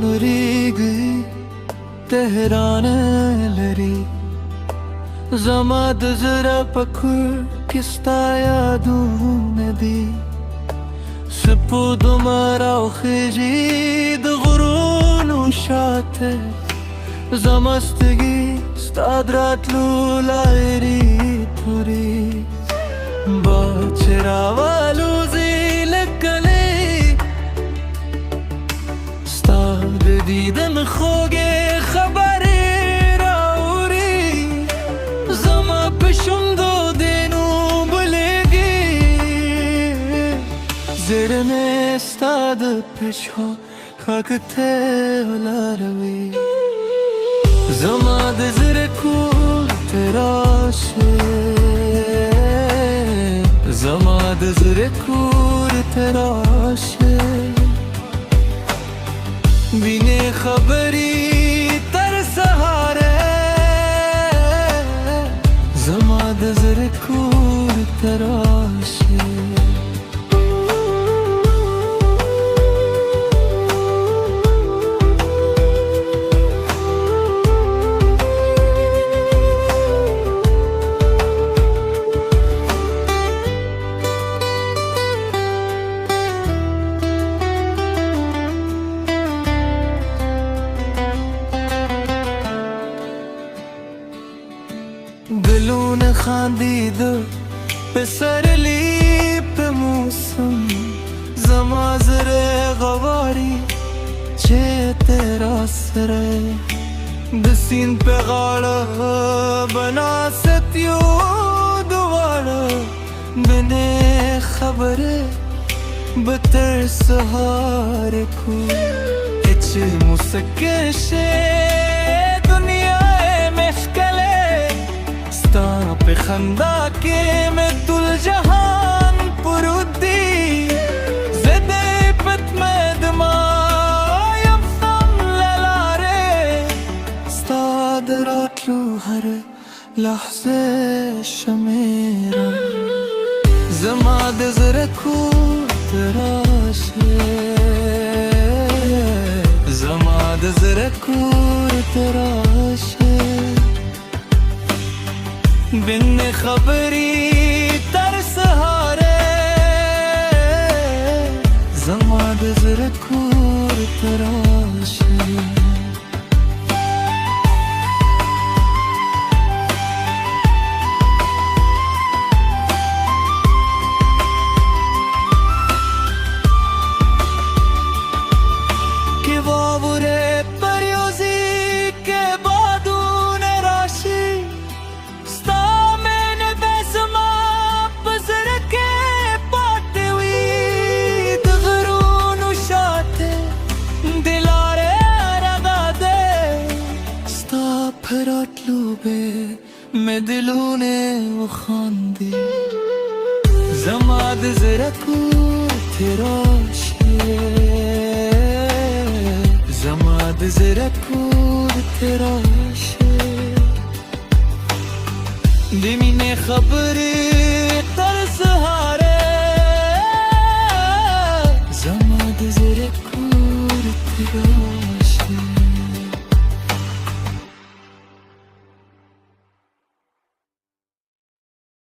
नूरी गई तेहरान लरी जमाद जरा पखुर किस्ता यादू नदी سپود مرا خجید غرون و شاته زمستگی استادرات لولایری توری با چراوالو زیل کلی استاد دیدن خوگه خبری راوری زما پشم دو دینو زرمه استاد پشو خاکته لاروی زماد زرکو تراشه زماد زرکو تراشه بینه خبری تر سهاره زماد زرکو تراشه दिलों ने खांदीद पे सरली पे मौसम जमाजरे गवारी चे तेरा सरे दसीन पे गाड़ा बना सतियो दोबारा बिने खबरे बतर सहारे को इच मुसके शे दुनिया मशकले पे खंदा के में तुल जहान पुरुदी ज़दे पत मदमा यफ़म ललारे स्ताद रातलू हर लहज़े शमेरा ज़माद ज़रकू तराशे ज़माद ज़रकू तराशे बिन खबरी तर सहारे जमाद ज़रकूर तराशे के वावुरे परियोजी के बादून राशि मैं दिलों ने वो खांदी जमाद ज़रकू तराशे जमाद ज़रकू तराशे दिमिने खबरी तर सहारे